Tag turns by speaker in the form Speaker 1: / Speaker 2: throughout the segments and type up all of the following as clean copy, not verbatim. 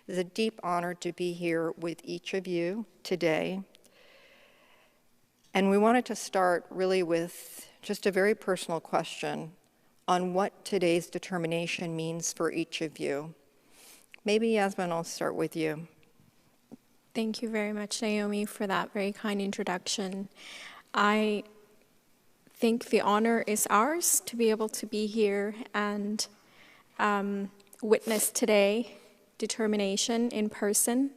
Speaker 1: It's a deep honor to be here with each of you today. And we wanted to start really with just a very personal question on what today's determination means for each of you. Maybe, Yasmin, I'll start with you.
Speaker 2: Thank you very much, Naomi, for that very kind introduction. I think the honor is ours to be able to be here and witness today determination in person.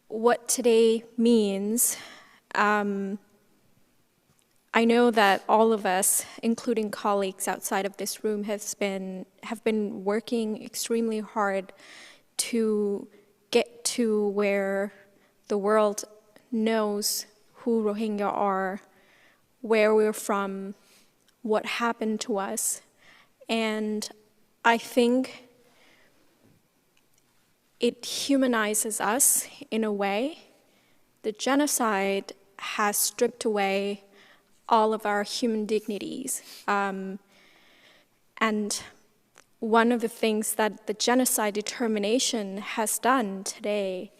Speaker 2: What today means, I know that all of us, including colleagues outside of this room, have been working extremely hard to get to where the world knows who Rohingya are, where we're from, what happened to us. And I think it humanizes us in a way. The genocide has stripped away all of our human dignities. And one of the things that the genocide determination has done today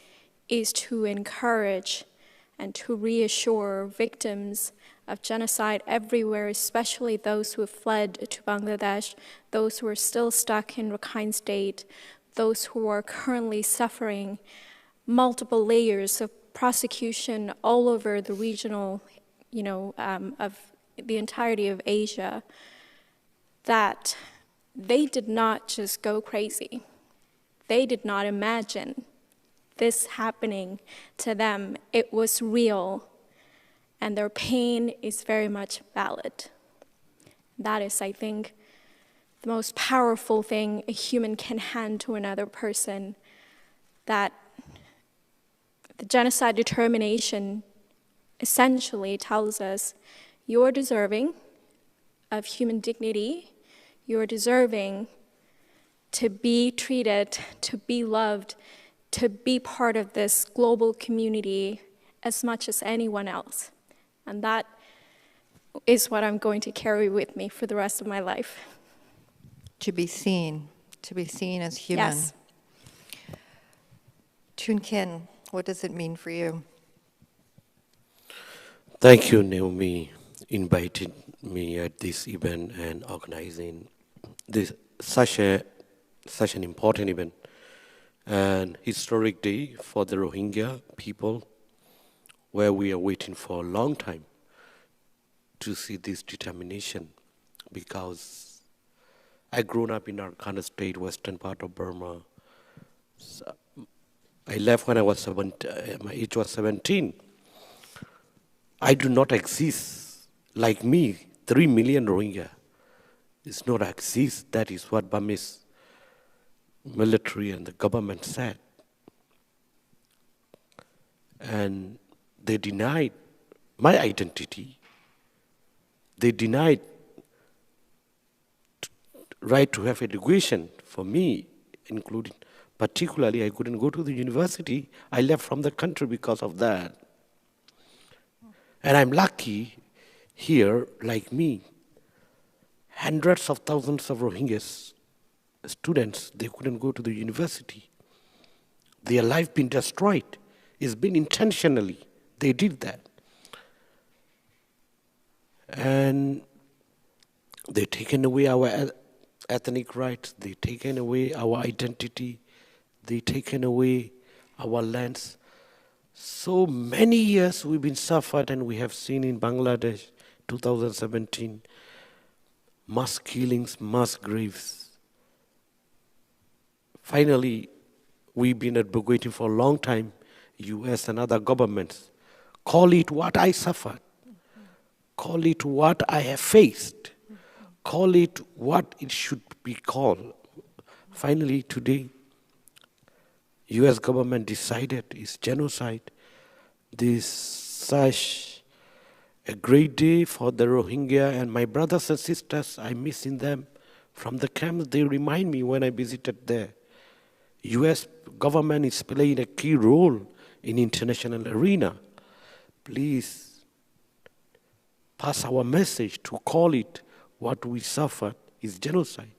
Speaker 2: is to encourage and to reassure victims of genocide everywhere, especially those who have fled to Bangladesh, those who are still stuck in Rakhine State, those who are currently suffering multiple layers of prosecution all over the regional, of the entirety of Asia, that they did not just go crazy. They did not imagine this happening to them. It was real, and their pain is very much valid. That is, I think, the most powerful thing a human can hand to another person, that the genocide determination essentially tells us you're deserving of human dignity, you're deserving to be treated, to be loved, to be part of this global community as much as anyone else. And that is what I'm going to carry with me for the rest of my life.
Speaker 1: To be seen as human.
Speaker 2: Yes.
Speaker 1: Chun Kin, what does it mean for you?
Speaker 3: Thank you, Naomi, inviting me at this event and organizing this such an important event and historic day for the Rohingya people, where we are waiting for a long time to see this determination, because I grew up in Rakhine State, western part of Burma. So I left when I was my age was 17. I do not exist like me. 3 million Rohingya is not exist. That is what Burmese military and the government said. And they denied my identity. They denied right to have education for me, including, particularly, I couldn't go to the university. I left from the country because of that. And I'm lucky here, like me, hundreds of thousands of Rohingyas students, they couldn't go to the university. Their life been destroyed. It's been intentionally. They did that. And they taken away our ethnic rights, they taken away our identity, they taken away our lands. So many years we've been suffered, and we have seen in Bangladesh, 2017, mass killings, mass graves. Finally, we've been advocating for a long time, US and other governments, call it what I suffered, call it what I have faced, call it what it should be called. Finally, today, US government decided it's genocide. This such a great day for the Rohingya, and my brothers and sisters, I miss in them from the camps. They remind me when I visited there. US government is playing a key role in international arena. Please pass our message to call it what we suffered is genocide.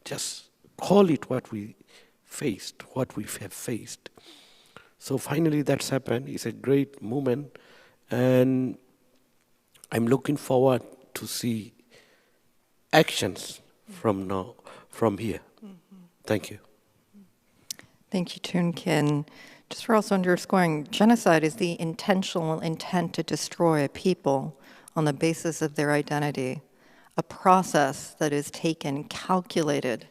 Speaker 3: Just call it what we faced, what we have faced. So finally that's happened. It's a great moment, and I'm looking forward to see actions from here. Thank you.
Speaker 1: Thank you, Toon Kin. Just for also underscoring, genocide is the intentional intent to destroy a people on the basis of their identity, a process that is taken, calculated,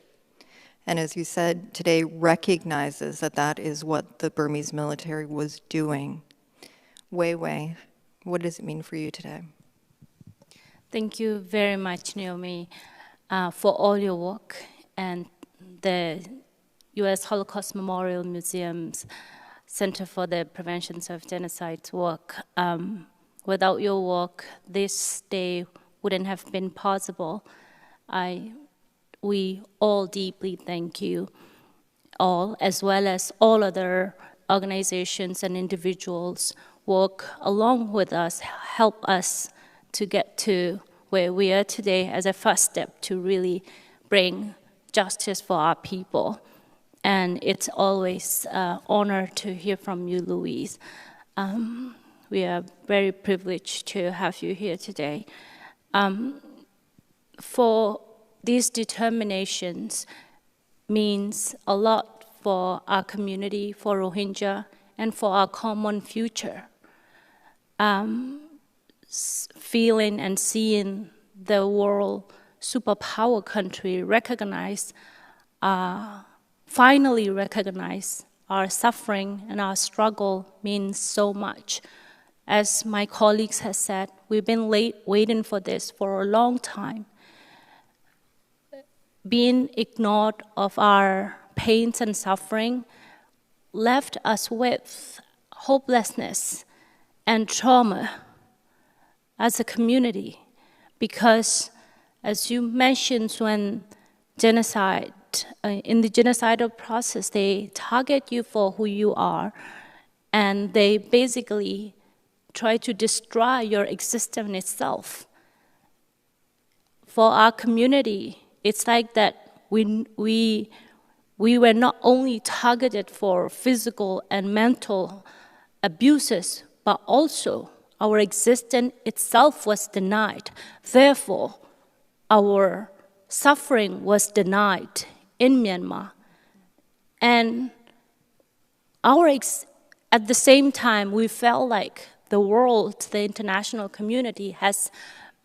Speaker 1: and as you said today, recognizes that that is what the Burmese military was doing. Wei Wei, what does it mean for you today?
Speaker 4: Thank you very much, Naomi, for all your work and the U.S. Holocaust Memorial Museum's Center for the Prevention of Genocide's work. Without your work, this day wouldn't have been possible. We all deeply thank you all, as well as all other organizations and individuals work along with us, help us to get to where we are today as a first step to really bring justice for our people. And it's always an honor to hear from you, Louise. We are very privileged to have you here today. For these determinations means a lot for our community, for Rohingya, and for our common future. Feeling and seeing the world superpower country finally recognize our suffering and our struggle means so much. As my colleagues have said, we've been waiting for this for a long time. Being ignored of our pains and suffering left us with hopelessness and trauma as a community, because as you mentioned, when genocide, in the genocidal process, they target you for who you are, and they basically try to destroy your existence itself. For our community, it's like that we were not only targeted for physical and mental abuses, but also our existence itself was denied. Therefore, our suffering was denied in Myanmar. And at the same time, we felt like the world, the international community has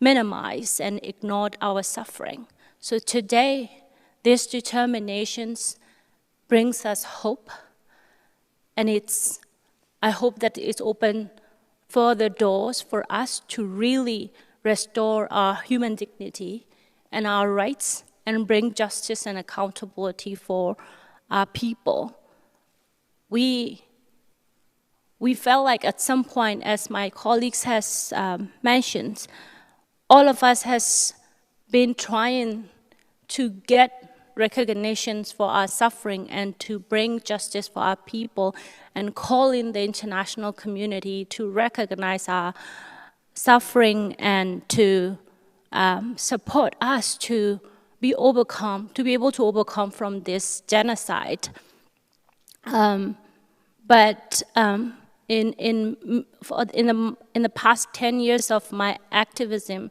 Speaker 4: minimized and ignored our suffering. So today, these determinations brings us hope, and I hope that it's open further doors for us to really restore our human dignity and our rights and bring justice and accountability for our people. We felt like at some point, as my colleagues has mentioned, all of us has been trying to get recognitions for our suffering and to bring justice for our people and calling the international community to recognize our suffering and to support us to be able to overcome from this genocide. But in the past 10 years of my activism,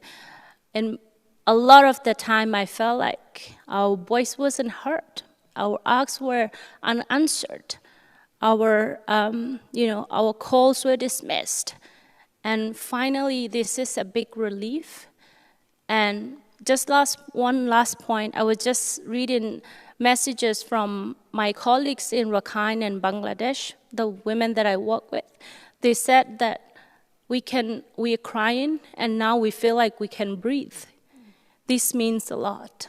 Speaker 4: and a lot of the time I felt like our voice wasn't heard, our asks were unanswered, our calls were dismissed, and finally this is a big relief. And just one last point, I was just reading messages from my colleagues in Rakhine and Bangladesh, the women that I work with. They said that we are crying and now we feel like we can breathe. This means a lot.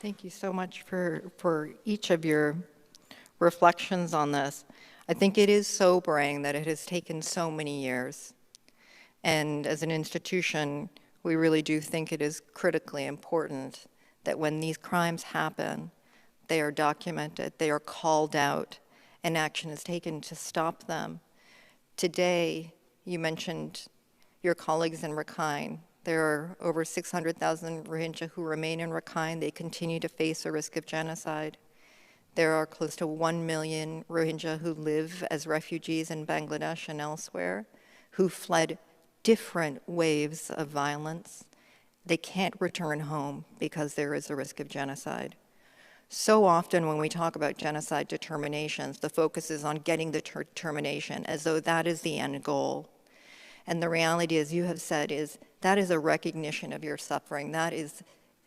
Speaker 1: Thank you so much for each of your reflections on this. I think it is sobering that it has taken so many years. And as an institution, we really do think it is critically important that when these crimes happen, they are documented, they are called out, and action is taken to stop them. Today, you mentioned your colleagues in Rakhine. There are over 600,000 Rohingya who remain in Rakhine. They continue to face a risk of genocide. There are close to 1 million Rohingya who live as refugees in Bangladesh and elsewhere, who fled different waves of violence. They can't return home because there is a risk of genocide. So often when we talk about genocide determinations, the focus is on getting the determination as though that is the end goal. And the reality, as you have said, is that is a recognition of your suffering. That is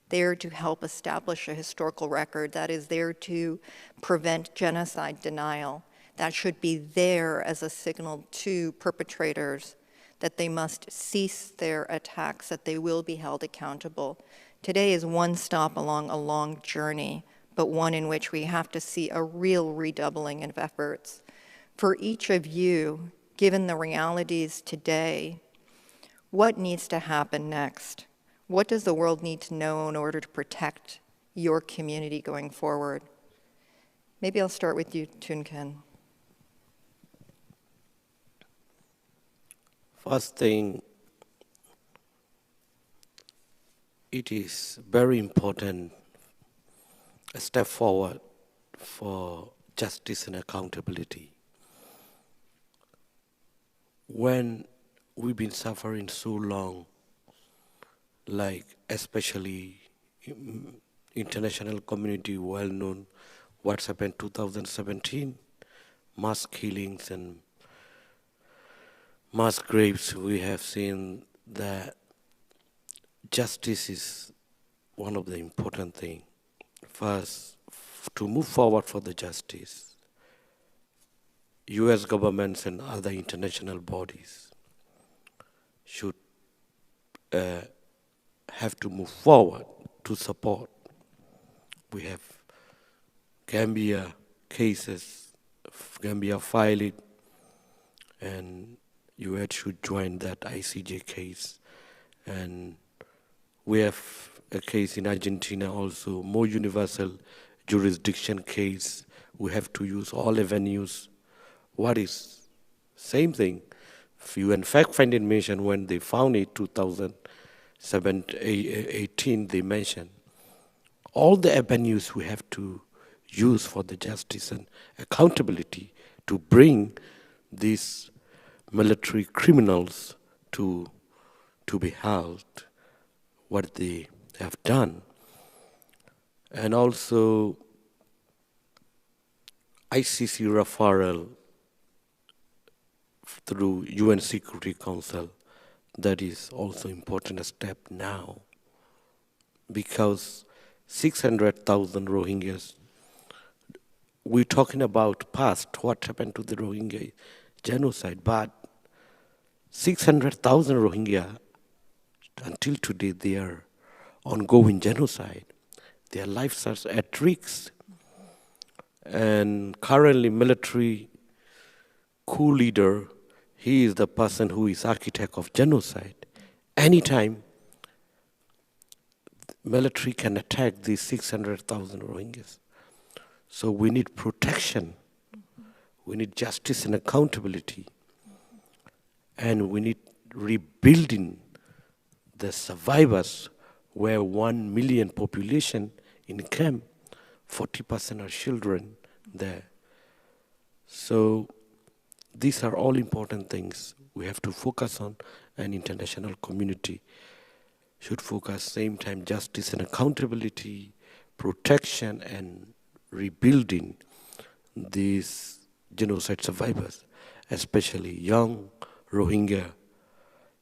Speaker 1: there to help establish a historical record. That is there to prevent genocide denial. That should be there as a signal to perpetrators that they must cease their attacks, that they will be held accountable. Today is one stop along a long journey, but one in which we have to see a real redoubling of efforts. For each of you, given the realities today, what needs to happen next? What does the world need to know in order to protect your community going forward? Maybe I'll start with you, Thun Ken.
Speaker 3: First thing, it is very important a step forward for justice and accountability. When we've been suffering so long, like especially international community well known what's happened 2017, mass killings and mass graves, we have seen that justice is one of the important things. First, to move forward for the justice, US governments and other international bodies should have to move forward to support. We have Gambia cases, Gambia filed it, and US should join that ICJ case. And we have a case in Argentina also, more universal jurisdiction case. We have to use all avenues. What is same thing? UN fact-finding mission, when they found it 2018, they mentioned all the avenues we have to use for the justice and accountability to bring these military criminals to be held, what they have done. And also ICC referral through UN Security Council, that is also important step now, because 600,000 Rohingyas, we're talking about past, what happened to the Rohingya genocide, but 600,000 Rohingya, until today, they are ongoing genocide. Their lives are at risk. And currently, military coup leader, he is the person who is architect of genocide. Anytime, military can attack these 600,000 Rohingyas. So we need protection. We need justice and accountability. And we need rebuilding the survivors, where 1 million population in camp, 40% are children there. So these are all important things we have to focus on, and international community should focus same time justice and accountability, protection and rebuilding these genocide survivors, especially young Rohingya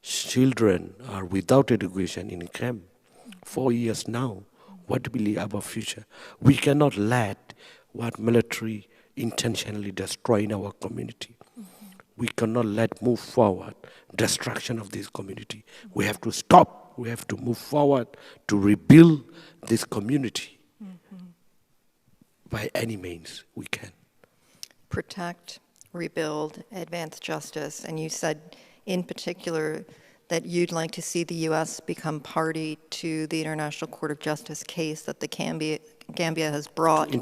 Speaker 3: children are without education in camp. 4 years now. What will be our future? We cannot let what military intentionally destroy in our community. We cannot let move forward destruction of this community. We have to stop. We have to move forward to rebuild this community by any means we can.
Speaker 1: Protect, rebuild, advance justice. And you said in particular that you'd like to see the U.S. become party to the International Court of Justice case that the Gambia has brought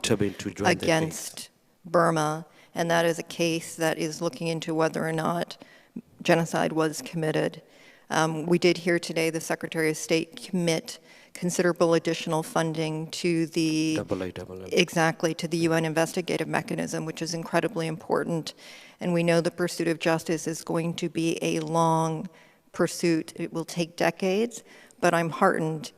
Speaker 1: against Burma. And that is a case that is looking into whether or not genocide was committed. We did hear today the Secretary of State commit considerable additional funding to the exactly to the UN investigative mechanism, which is incredibly important. And we know the pursuit of justice is going to be a long pursuit. It will take decades, but I'm heartened,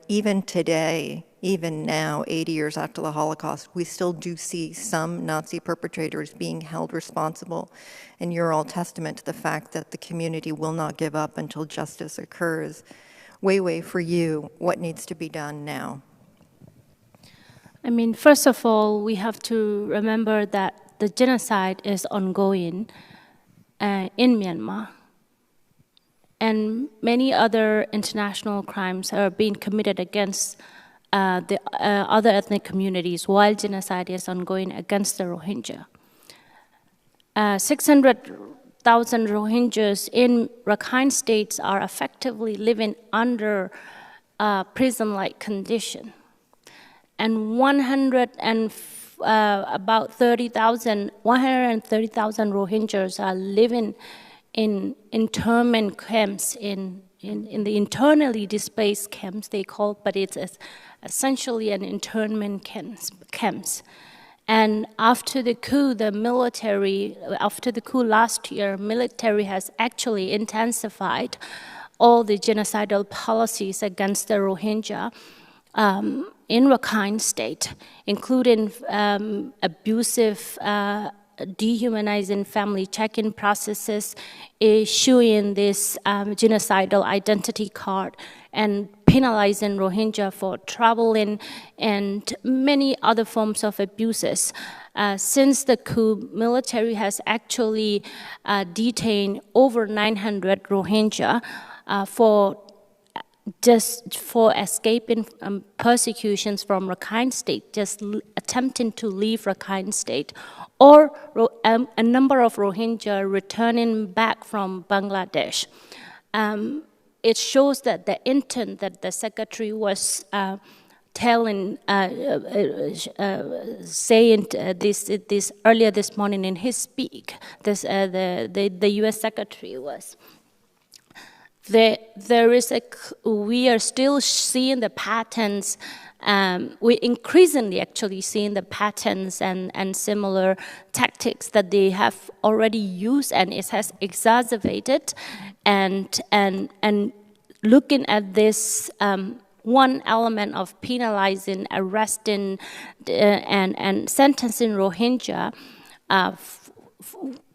Speaker 1: even today, even now, 80 years after the Holocaust, we still do see some Nazi perpetrators being held responsible. And you're all testament to the fact that the community will not give up until justice occurs. Wei, for you, what needs to be done now?
Speaker 4: I mean, first of all, we have to remember that the genocide is ongoing in Myanmar. And many other international crimes are being committed against the other ethnic communities while genocide is ongoing against the Rohingya. 600,000 Rohingyas in Rakhine states are effectively living under prison-like condition. And about 130,000 Rohingyas are living in internment camps, in the internally displaced camps they call, but it's essentially an internment camps. And after the coup, after the coup last year, military has actually intensified all the genocidal policies against the Rohingya in Rakhine state, including abusive, dehumanizing family check-in processes, issuing this genocidal identity card, and penalizing Rohingya for traveling, and many other forms of abuses. Since the coup, military has actually detained over 900 Rohingya for escaping persecutions from Rakhine state, just attempting to leave Rakhine state, or a number of Rohingya returning back from Bangladesh. It shows that the intent that the secretary was saying this earlier this morning in his speak, the U.S. secretary was. We are still seeing the patterns. We increasingly actually seeing the patterns and similar tactics that they have already used, and it has exacerbated. And looking at this one element of penalizing, arresting, and sentencing Rohingya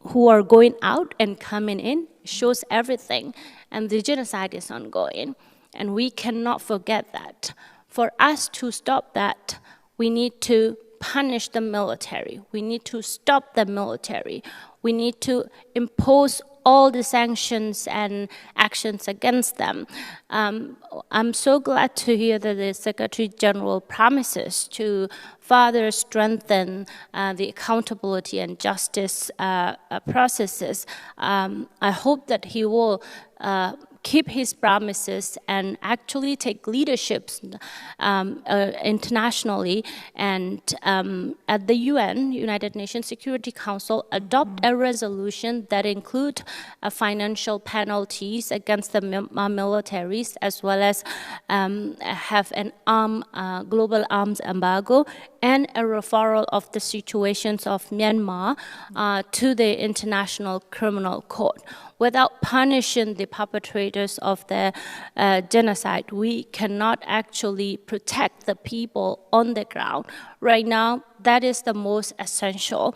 Speaker 4: who are going out and coming in shows everything. And the genocide is ongoing, and we cannot forget that. For us to stop that, we need to punish the military. We need to stop the military. We need to impose all the sanctions and actions against them. I'm so glad to hear that the Secretary General promises to further strengthen the accountability and justice processes. I hope that he will keep his promises and actually take leaderships internationally, and at the UN, United Nations Security Council, adopt a resolution that include financial penalties against the militaries, as well as have an global arms embargo and a referral of the situations of Myanmar to the International Criminal Court. Without punishing the perpetrators of the genocide, we cannot actually protect the people on the ground. Right now, that is the most essential.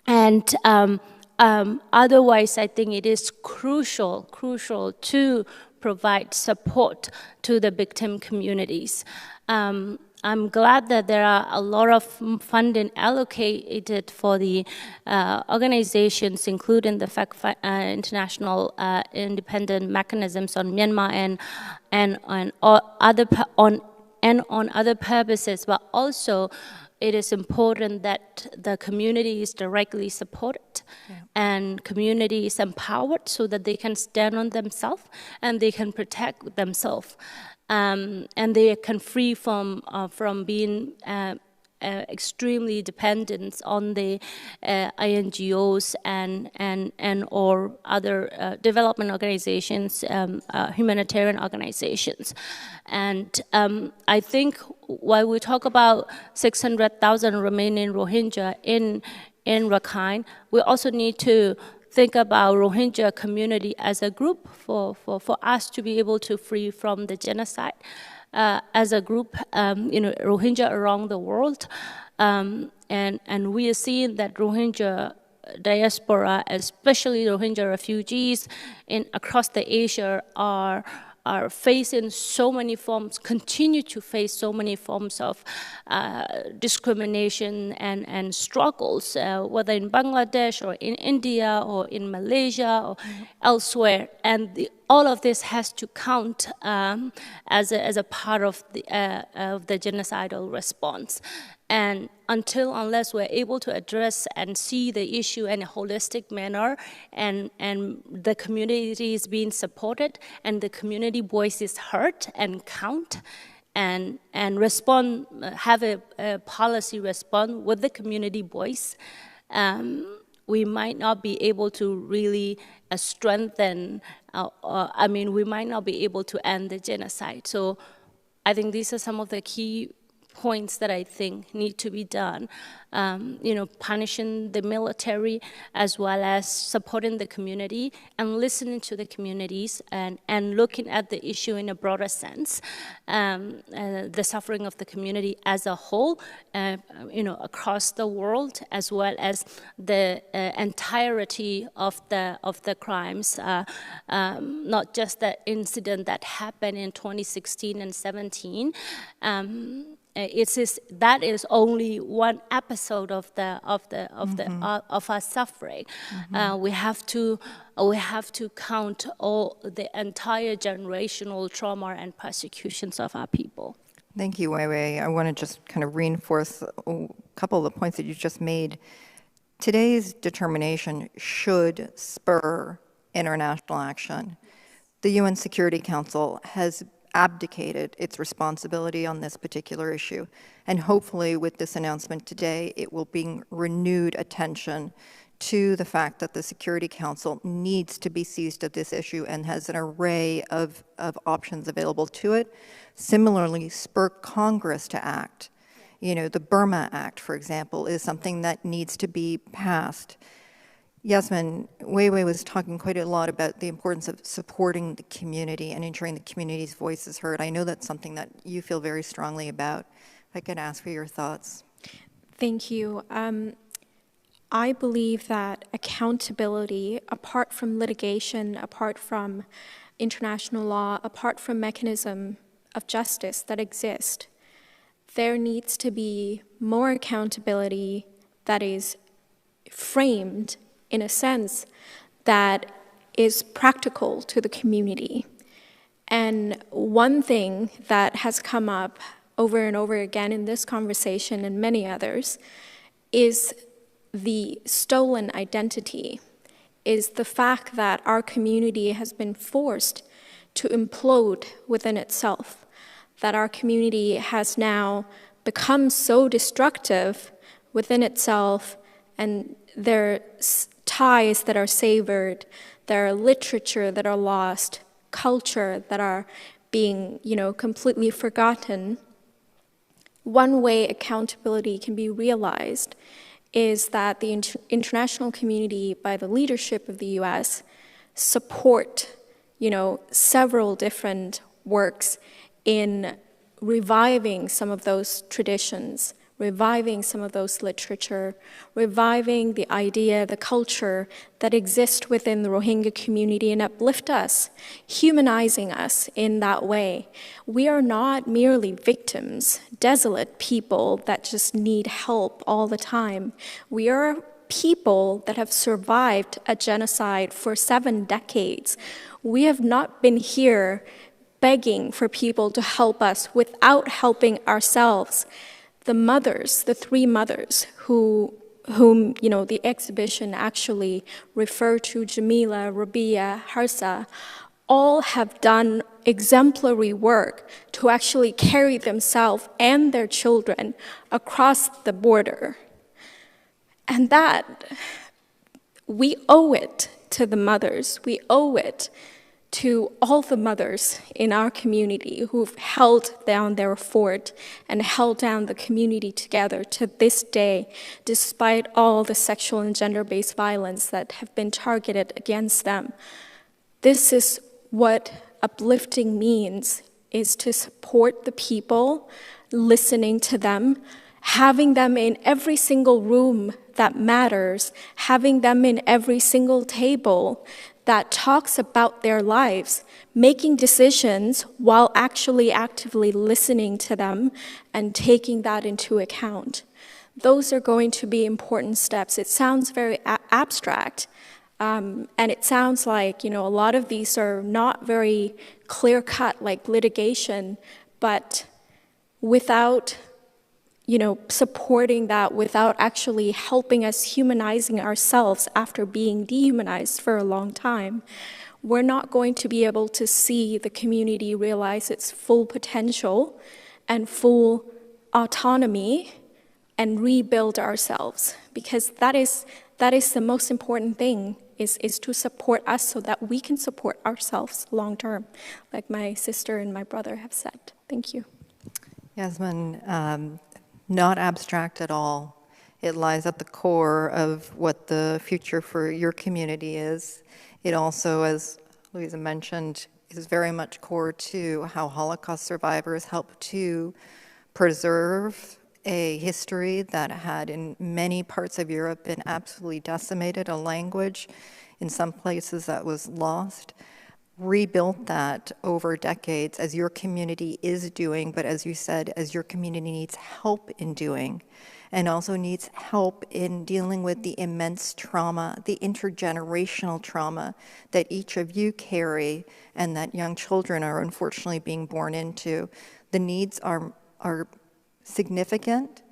Speaker 4: And otherwise, I think it is crucial to provide support to the victim communities. I'm glad that there are a lot of funding allocated for the organizations, including the international independent mechanisms on Myanmar and on other purposes. But also, it is important that the community is directly supported and community is empowered so that they can stand on themselves and they can protect themselves. And they can free from being extremely dependent on the INGOs and or other development organizations, humanitarian organizations. And I think while we talk about 600,000 remaining Rohingya in Rakhine, we also need to think about Rohingya community as a group for us to be able to free from the genocide. As a group, Rohingya around the world, and we are seeing that Rohingya diaspora, especially Rohingya refugees across the Asia, are facing so many forms, continue to face so many forms of discrimination and struggles, whether in Bangladesh or in India or in Malaysia or elsewhere. And all of this has to count as a part of the genocidal response. And unless we're able to address and see the issue in a holistic manner, and the community is being supported, and the community voice is heard and count, and respond, have a policy respond with the community voice, we might not be able to really strengthen, we might not be able to end the genocide. So I think these are some of the key points that I think need to be done. Punishing the military as well as supporting the community and listening to the communities and looking at the issue in a broader sense, the suffering of the community as a whole, across the world, as well as the entirety of the crimes, not just the incident that happened in 2016 and 17. That is only one episode of our suffering. Mm-hmm. We have to count all the entire generational trauma and persecutions of our people.
Speaker 1: Thank you, Wei Wei. I want to just kind of reinforce a couple of the points that you just made. Today's determination should spur international action. The UN Security Council has abdicated its responsibility on this particular issue. And hopefully with this announcement today, it will bring renewed attention to the fact that the Security Council needs to be seized of this issue and has an array of options available to it. Similarly, spur Congress to act. The Burma Act, for example, is something that needs to be passed. Yasmin, Wei Wei was talking quite a lot about the importance of supporting the community and ensuring the community's voice is heard. I know that's something that you feel very strongly about. If I could ask for your thoughts.
Speaker 2: Thank you. I believe that accountability, apart from litigation, apart from international law, apart from mechanism of justice that exist, there needs to be more accountability that is framed in a sense that is practical to the community. And one thing that has come up over and over again in this conversation and many others is the stolen identity, is the fact that our community has been forced to implode within itself, that our community has now become so destructive within itself, and there are ties that are severed, there are literature that are lost, culture that are being, completely forgotten. One way accountability can be realized is that the international community, by the leadership of the US, support, several different works in reviving some of those traditions, reviving some of those literature, reviving the idea, the culture that exists within the Rohingya community, and uplift us, humanizing us in that way. We are not merely victims, desolate people that just need help all the time. We are people that have survived a genocide for 7 decades. We have not been here begging for people to help us without helping ourselves. The mothers, the 3 mothers whom the exhibition actually referred to, Jamila, Rabia, Harsa, all have done exemplary work to actually carry themselves and their children across the border. And that, we owe it to the mothers. We owe it to all the mothers in our community who've held down their fort and held down the community together to this day, despite all the sexual and gender-based violence that have been targeted against them. This is what uplifting means, is to support the people, listening to them, having them in every single room that matters, having them in every single table that talks about their lives, making decisions while actually actively listening to them and taking that into account. Those are going to be important steps. It sounds very abstract, and it sounds like, a lot of these are not very clear-cut, like litigation, but without supporting that, without actually helping us humanizing ourselves after being dehumanized for a long time, we're not going to be able to see the community realize its full potential and full autonomy and rebuild ourselves. Because that is the most important thing, is to support us so that we can support ourselves long term, like my sister and my brother have said. Thank you.
Speaker 1: Yasmin, not abstract at all. It lies at the core of what the future for your community is. It also, as Louisa mentioned, is very much core to how Holocaust survivors help to preserve a history that had in many parts of Europe been absolutely decimated, a language in some places that was lost. Rebuilt that over decades, as your community is doing, but as you said, as your community needs help in doing, and also needs help in dealing with the immense trauma, the intergenerational trauma that each of you carry and that young children are unfortunately being born into. The needs are significant,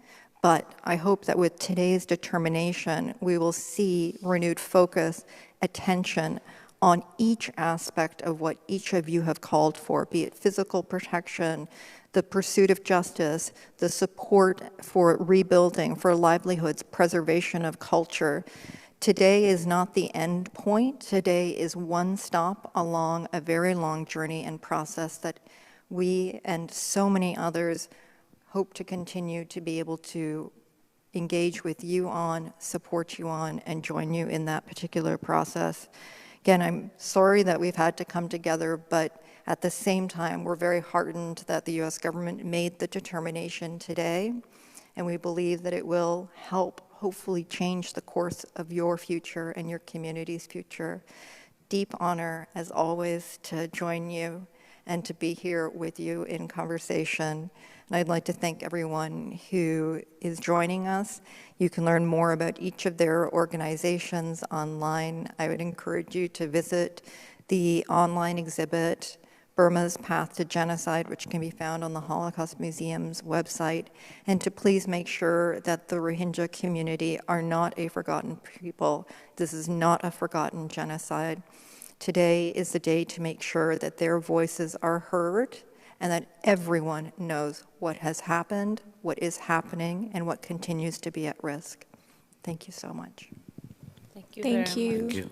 Speaker 1: but I hope that with today's determination, we will see renewed focus, attention on each aspect of what each of you have called for, be it physical protection, the pursuit of justice, the support for rebuilding, for livelihoods, preservation of culture. Today is not the end point. Today is one stop along a very long journey and process that we and so many others hope to continue to be able to engage with you on, support you on, and join you in that particular process. Again, I'm sorry that we've had to come together, but at the same time, we're very heartened that the U.S. government made the determination today, and we believe that it will help hopefully change the course of your future and your community's future. Deep honor, as always, to join you and to be here with you in conversation. And I'd like to thank everyone who is joining us. You can learn more about each of their organizations online. I would encourage you to visit the online exhibit, Burma's Path to Genocide, which can be found on the Holocaust Museum's website, and to please make sure that the Rohingya community are not a forgotten people. This is not a forgotten genocide. Today is the day to make sure that their voices are heard and that everyone knows what has happened, what is happening, and what continues to be at risk. Thank you so much.
Speaker 4: Thank you.
Speaker 2: Thank
Speaker 4: very
Speaker 2: you.
Speaker 4: much.
Speaker 3: Thank you.